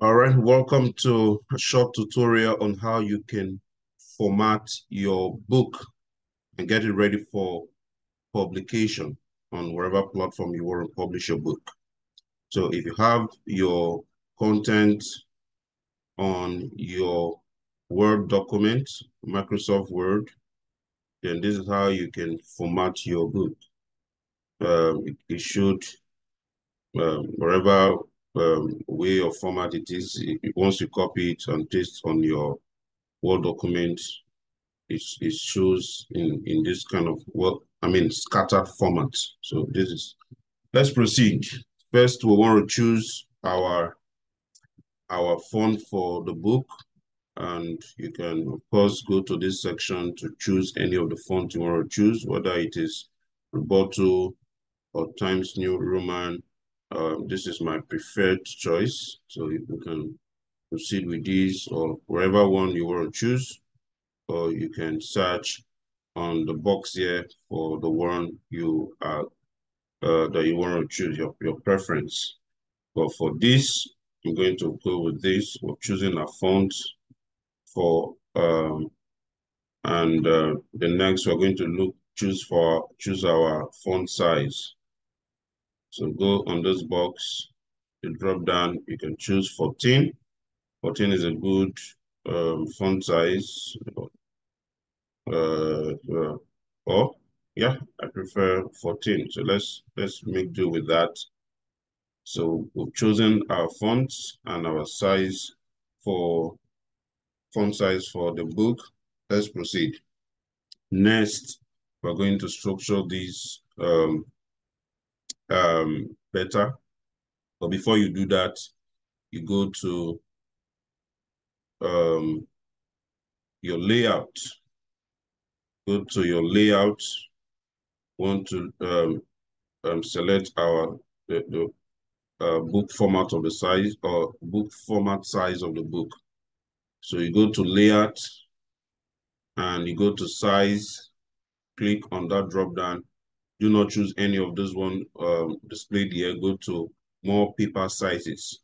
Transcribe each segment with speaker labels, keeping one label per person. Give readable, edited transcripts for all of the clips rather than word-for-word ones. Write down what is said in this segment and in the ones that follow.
Speaker 1: All right, welcome to a short tutorial on how you can format your book and get it ready for publication on whatever platform you want to publish your book. So if you have your content on your Word document, Microsoft Word, then this is how you can format your book. It should, whatever way or format it is, once you copy it and paste on your Word document, it shows in this kind of, scattered format. So let's proceed. First, we want to choose our font for the book. And you can, of course, go to this section to choose any of the font you want to choose, whether it is Roboto or Times New Roman. This is my preferred choice. So you can proceed with these or wherever one you want to choose, or you can search on the box here for the one you are that you want to choose your preference. But for this, I'm going to go with this. We're choosing a font for the next we're going to choose our font size. So go on this box, you drop down, you can choose 14. 14 is a good font size. Uh, uh, or yeah, I prefer 14. So let's make do with that. So we've chosen our fonts and our size for font size for the book. Let's proceed. Next, we're going to structure these better. But before you do that, you go to your layout. Go to your layout. Want to select the book format of the size or book format size of the book. So you go to layout and you go to size, click on that drop down. Do not choose any of this one displayed here. Go to more paper sizes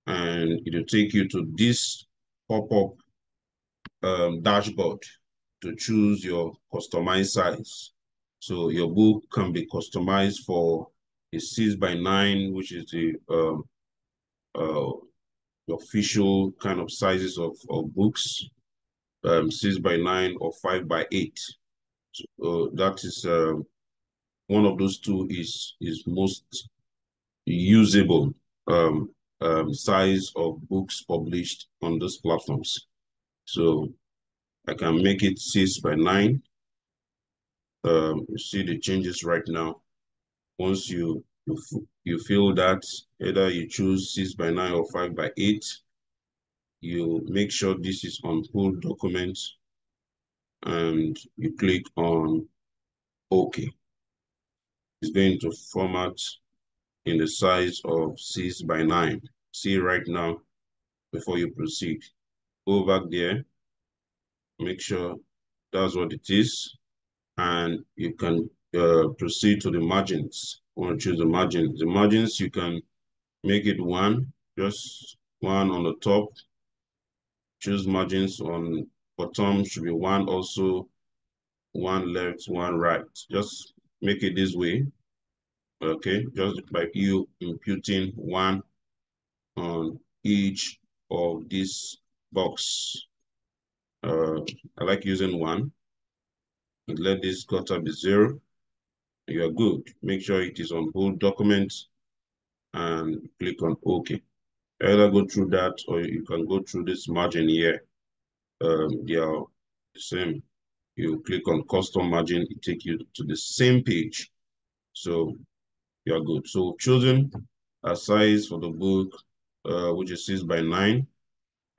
Speaker 1: and it will take you to this pop-up dashboard to choose your customized size. So your book can be customized for a 6x9, which is the official kind of sizes of books, 6x9 or 5x8. So that is one of those two is most usable size of books published on those platforms. So I can make it 6x9. You see the changes right now. Once you feel that either you choose 6x9 or 5x8, you make sure this is on whole document and you click on OK. It's going to format in the size of 6x9. See right now before you proceed. Go back there, make sure that's what it is, and you can proceed to the margins. I want to choose the margins. The margins, you can make it 1, just 1 on the top. Choose margins on bottom, should be 1 also, 1 left, 1 right. Just make it this way, okay? Just by you imputing 1 on each of this box. I like using 1. And let this gutter be 0. You are good. Make sure it is on whole document and click on OK. Either go through that or you can go through this margin here. They are the same. You click on custom margin, it takes you to the same page. So you are good. So choosing a size for the book, which is 6x9.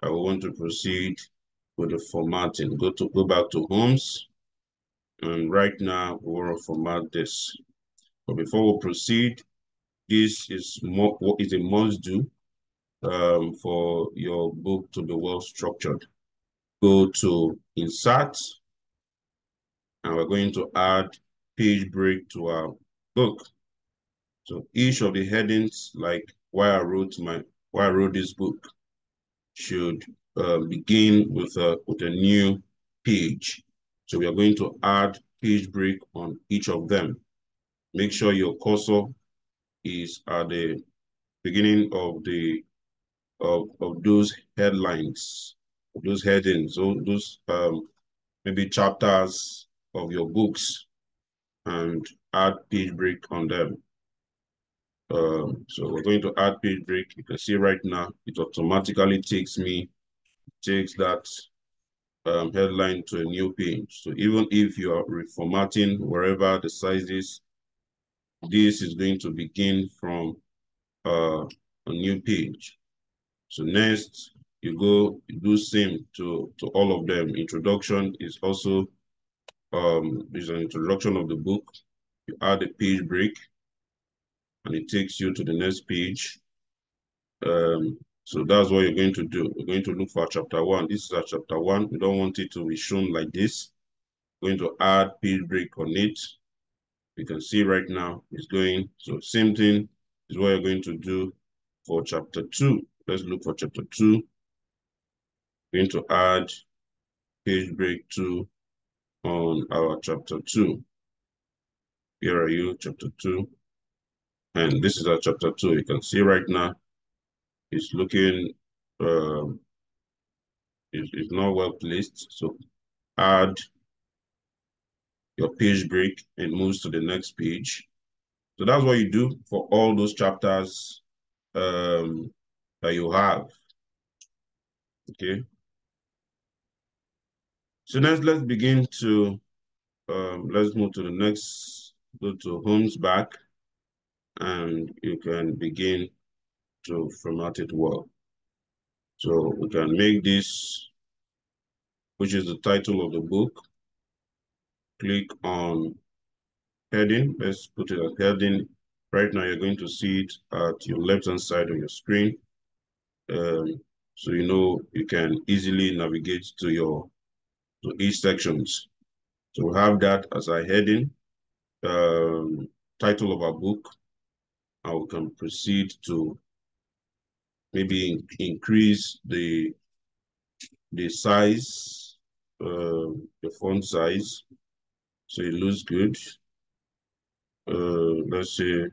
Speaker 1: I will want to proceed with the formatting. Go back to homes. And right now we want to format this. But before we proceed, this is what is a must do for your book to be well structured. Go to insert, and we're going to add page break to our book. So each of the headings, like why I wrote this book should begin with a new page. So we are going to add page break on each of them. Make sure your cursor is at the beginning of those headlines, those headings, so those maybe chapters of your books, and add page break on them. So we're going to add page break. You can see right now, it automatically takes that headline to a new page. So even if you are reformatting wherever the size is, this is going to begin from a new page. So next, you do same to all of them. Introduction is also is an introduction of the book. You add a page break, and it takes you to the next page. So that's what you're going to do. We're going to look for chapter 1. This is our chapter 1. We don't want it to be shown like this. We're going to add page break on it. You can see right now it's going. So same thing is what you're going to do for chapter 2. Let's look for chapter 2. We're going to add page break 2 on our chapter 2. Here are you, chapter 2. And this is our chapter 2. You can see right now it's looking, it's not well placed. So add your page break and moves to the next page. So that's what you do for all those chapters that you have. Okay. So next, let's begin to, let's move to the next, go to Homes Back, and you can begin to format it well. So we can make this, which is the title of the book. Click on heading. Let's put it as heading. Right now, you're going to see it at your left-hand side of your screen. So you know you can easily navigate to each sections. So we have that as our heading, title of our book, and we can proceed to maybe increase the size, the font size, so it looks good. Let's say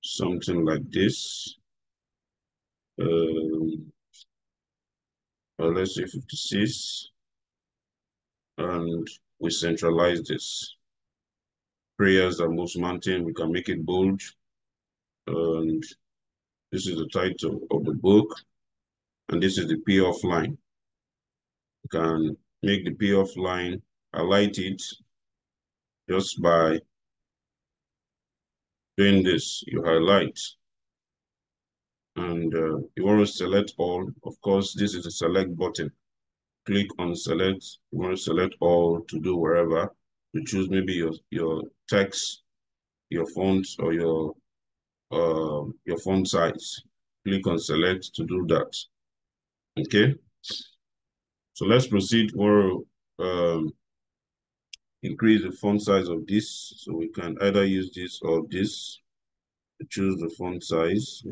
Speaker 1: something like this. Let's say 56, and we centralize this. Prayers that moves mountain, we can make it bold, and this is the title of the book, and this is the payoff line. You can make the payoff line, highlight it just by doing this. You highlight, and you want to select all. Of course, this is the select button. Click on select. You want to select all to do wherever. You choose maybe your text, your font, or your font size. Click on select to do that. Okay. So let's proceed. We'll increase the font size of this. So we can either use this or this. Choose the font size.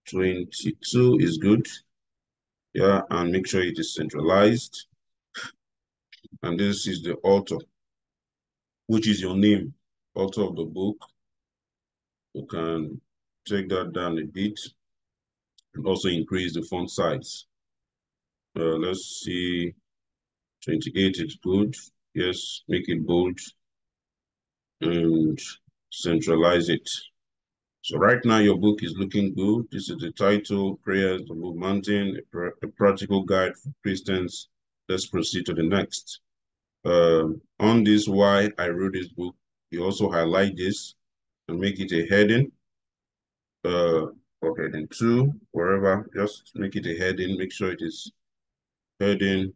Speaker 1: 22 is good. Yeah, and make sure it is centralized. And this is the author, which is your name, author of the book. You can take that down a bit and also increase the font size. Let's see, 28 is good. Yes, make it bold and centralize it. So right now your book is looking good. This is the title, Prayers to Move Mountain, a practical guide for Christians. Let's proceed to the next. On this why I wrote this book, you also highlight this and make it a heading, or heading 2, wherever, just make it a heading, make sure it is heading.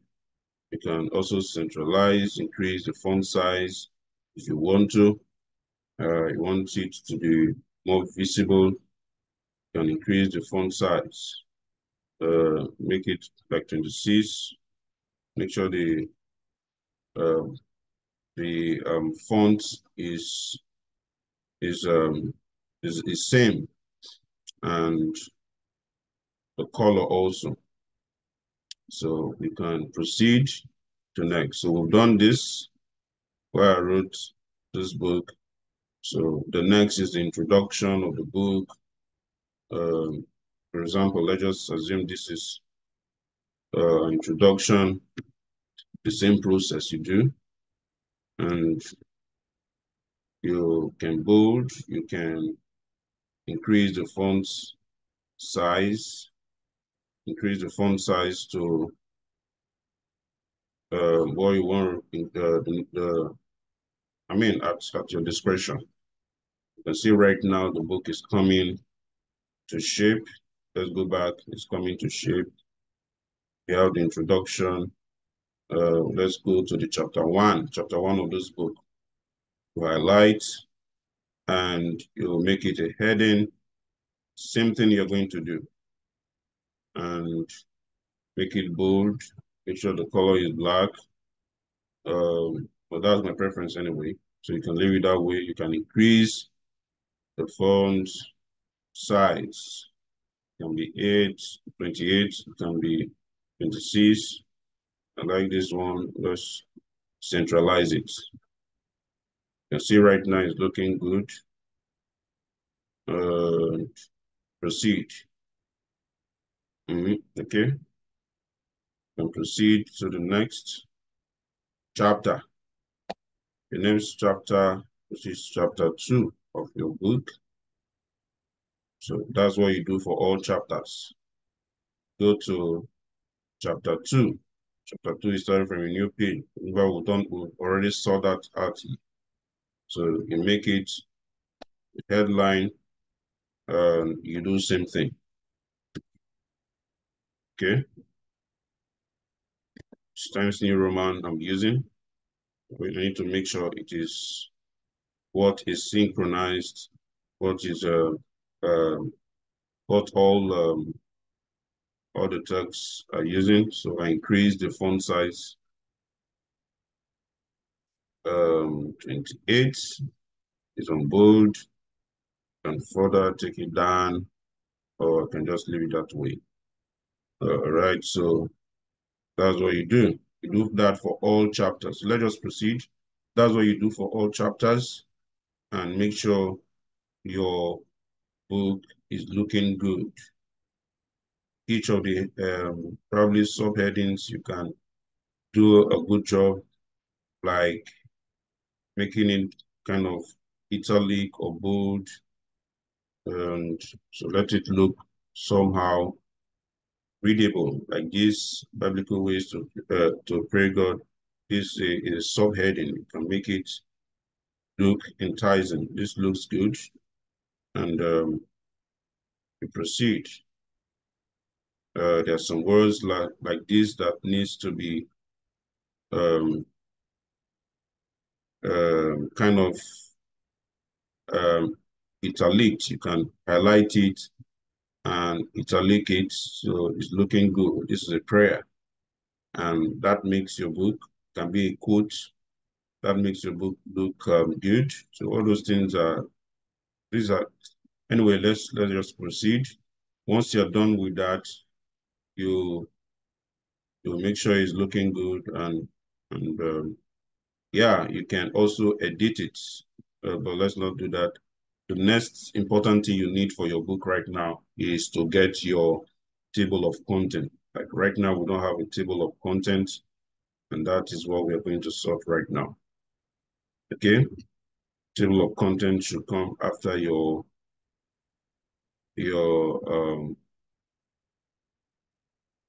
Speaker 1: You can also centralize, increase the font size if you want to. You want it to be more visible, you can increase the font size. Make it like 26. Make sure the font is same. and the color also. So we can proceed to next. So we've done this where I wrote this book. So the next is the introduction of the book. For example, let's just assume this is introduction, the same process you do, and you can bold, you can increase the font size, to what you want, I mean, at your discretion. You can see right now the book is coming to shape. Let's go back, it's coming to shape. We have the introduction. Let's go to the chapter one of this book. You highlight and you'll make it a heading. Same thing you're going to do. And make it bold. Make sure the color is black. But that's my preference anyway. So you can leave it that way. You can increase the font size. It can be 28, it can be 26. I like this one. Let's centralize it. You can see right now it's looking good. Proceed. Okay. And proceed to the next chapter. The next chapter, which is chapter 2 of your book. So that's what you do for all chapters. Go to chapter 2. Chapter 2 is starting from a new page. We've already saw that out. So you make it the headline, and you do the same thing. Okay. It's Times New Roman I'm using. We need to make sure it is what is synchronized, what is what all the texts are using. So I increase the font size 28 is on bold, and further take it down, or I can just leave it that way. All right, so that's what you do. You do that for all chapters. Let us proceed. That's what you do for all chapters, and make sure your book is looking good. Each of the probably subheadings, you can do a good job, like making it kind of italic or bold, and so let it look somehow readable, like this. Biblical ways to pray God. This is subheading. You can make it look enticing. This looks good, and we proceed. There are some words like this that needs to be um, kind of italic. You can highlight it and italic it, so it's looking good. This is a prayer, and that makes your book, can be a quote, that makes your book look good. So all those things are, these are, anyway, let's just proceed. Once you're done with that, you make sure it's looking good, and yeah, you can also edit it, but let's not do that. The next important thing you need for your book right now is to get your table of content. Like right now, we don't have a table of content, and that is what we are going to sort right now. Okay, table of content should come after your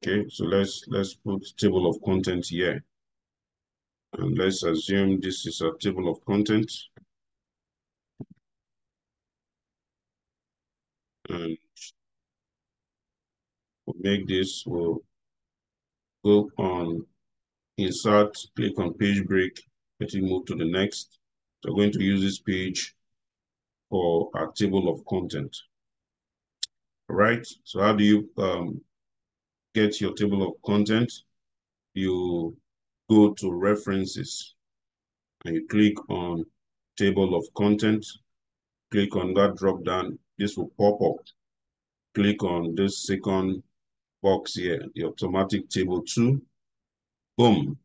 Speaker 1: okay. So let's put table of content here, and let's assume this is a table of content, and we'll make this. We'll go on insert, click on page break, let it move to the next. So we're going to use this page for our table of content. All right, so how do you get your table of content? You go to references and you click on table of content, click on that drop down. This will pop up. click on this second box here, the automatic table 2. Boom,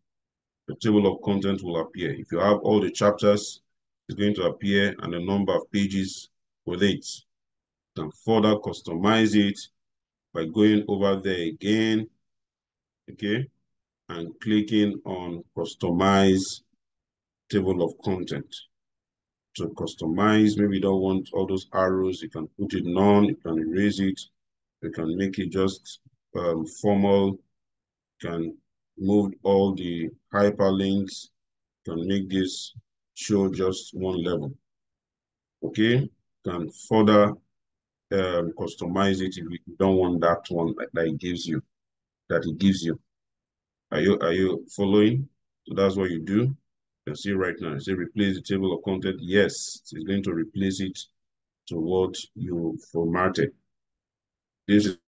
Speaker 1: the table of content will appear. If you have all the chapters, it's going to appear and the number of pages with it. You can further customize it by going over there again, okay, and clicking on customize table of content. To customize, maybe you don't want all those arrows, you can put it none, you can erase it, you can make it just formal, you can move all the hyperlinks, you can make this show just one level, okay? You can further customize it if you don't want that one that it gives you, Are you following? So that's what you do. You can see right now, say replace the table of content. Yes, it's going to replace it to what you formatted. This is